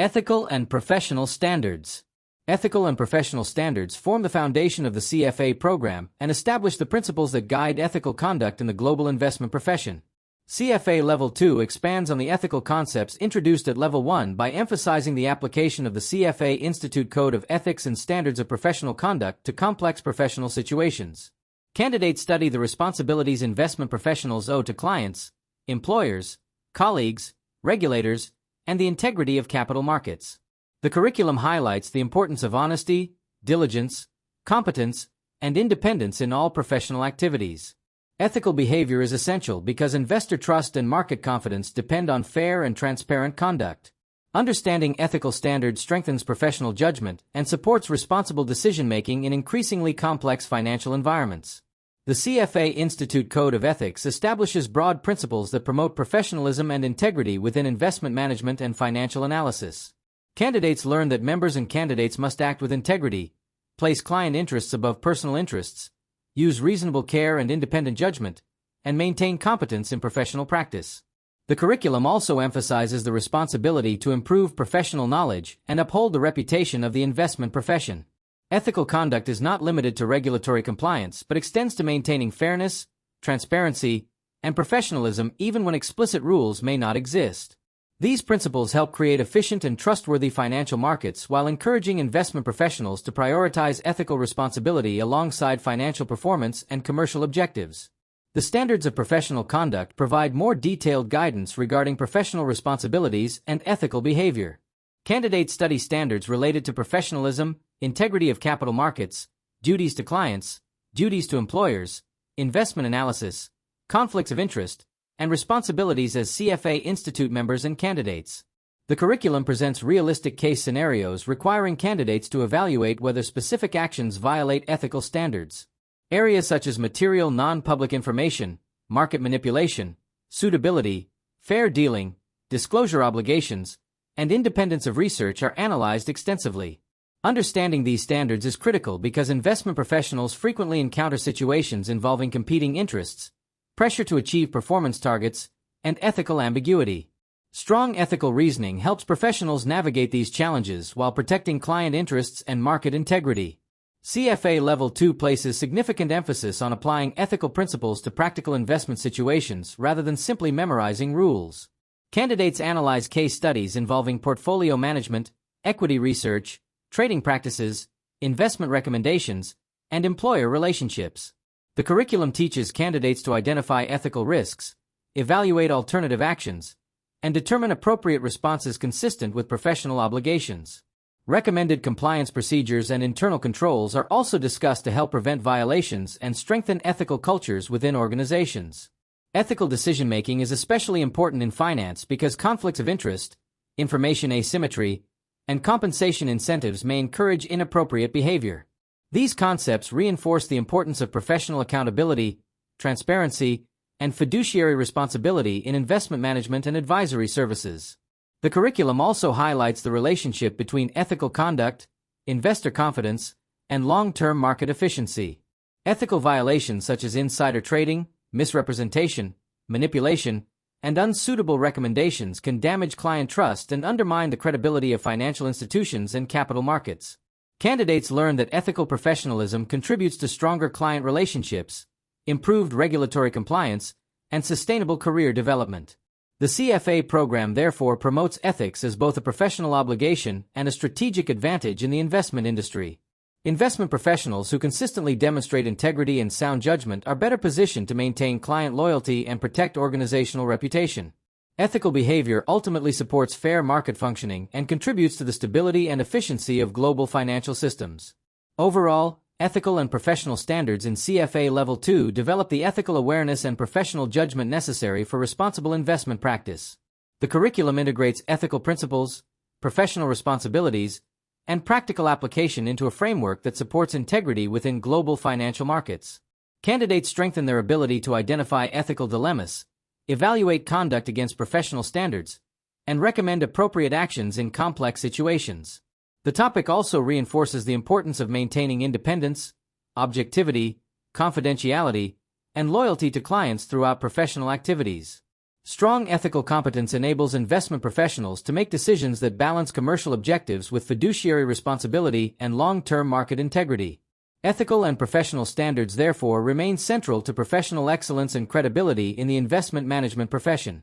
Ethical and professional standards. Ethical and professional standards form the foundation of the CFA program and establish the principles that guide ethical conduct in the global investment profession. CFA Level 2 expands on the ethical concepts introduced at Level 1 by emphasizing the application of the CFA Institute Code of Ethics and Standards of Professional Conduct to complex professional situations. Candidates study the responsibilities investment professionals owe to clients, employers, colleagues, regulators, and the integrity of capital markets. The curriculum highlights the importance of honesty, diligence, competence, and independence in all professional activities. Ethical behavior is essential because investor trust and market confidence depend on fair and transparent conduct. Understanding ethical standards strengthens professional judgment and supports responsible decision-making in increasingly complex financial environments. The CFA Institute Code of Ethics establishes broad principles that promote professionalism and integrity within investment management and financial analysis. Candidates learn that members and candidates must act with integrity, place client interests above personal interests, use reasonable care and independent judgment, and maintain competence in professional practice. The curriculum also emphasizes the responsibility to improve professional knowledge and uphold the reputation of the investment profession. Ethical conduct is not limited to regulatory compliance but extends to maintaining fairness, transparency, and professionalism even when explicit rules may not exist. These principles help create efficient and trustworthy financial markets while encouraging investment professionals to prioritize ethical responsibility alongside financial performance and commercial objectives. The standards of professional conduct provide more detailed guidance regarding professional responsibilities and ethical behavior. Candidates study standards related to professionalism, integrity of capital markets, duties to clients, duties to employers, investment analysis, conflicts of interest, and responsibilities as CFA Institute members and candidates. The curriculum presents realistic case scenarios requiring candidates to evaluate whether specific actions violate ethical standards. Areas such as material non-public information, market manipulation, suitability, fair dealing, disclosure obligations, and independence of research are analyzed extensively. Understanding these standards is critical because investment professionals frequently encounter situations involving competing interests, pressure to achieve performance targets, and ethical ambiguity. Strong ethical reasoning helps professionals navigate these challenges while protecting client interests and market integrity. CFA Level 2 places significant emphasis on applying ethical principles to practical investment situations rather than simply memorizing rules. Candidates analyze case studies involving portfolio management, equity research, trading practices, investment recommendations, and employer relationships. The curriculum teaches candidates to identify ethical risks, evaluate alternative actions, and determine appropriate responses consistent with professional obligations. Recommended compliance procedures and internal controls are also discussed to help prevent violations and strengthen ethical cultures within organizations. Ethical decision-making is especially important in finance because conflicts of interest, information asymmetry, and compensation incentives may encourage inappropriate behavior. These concepts reinforce the importance of professional accountability, transparency, and fiduciary responsibility in investment management and advisory services. The curriculum also highlights the relationship between ethical conduct, investor confidence, and long-term market efficiency. Ethical violations such as insider trading, misrepresentation, manipulation, and unsuitable recommendations can damage client trust and undermine the credibility of financial institutions and capital markets. Candidates learn that ethical professionalism contributes to stronger client relationships, improved regulatory compliance, and sustainable career development. The CFA program therefore promotes ethics as both a professional obligation and a strategic advantage in the investment industry. Investment professionals who consistently demonstrate integrity and sound judgment are better positioned to maintain client loyalty and protect organizational reputation. Ethical behavior ultimately supports fair market functioning and contributes to the stability and efficiency of global financial systems. Overall, ethical and professional standards in CFA Level 2 develop the ethical awareness and professional judgment necessary for responsible investment practice. The curriculum integrates ethical principles, professional responsibilities, and practical application into a framework that supports integrity within global financial markets. Candidates strengthen their ability to identify ethical dilemmas, evaluate conduct against professional standards, and recommend appropriate actions in complex situations. The topic also reinforces the importance of maintaining independence, objectivity, confidentiality, and loyalty to clients throughout professional activities. Strong ethical competence enables investment professionals to make decisions that balance commercial objectives with fiduciary responsibility and long-term market integrity. Ethical and professional standards therefore remain central to professional excellence and credibility in the investment management profession.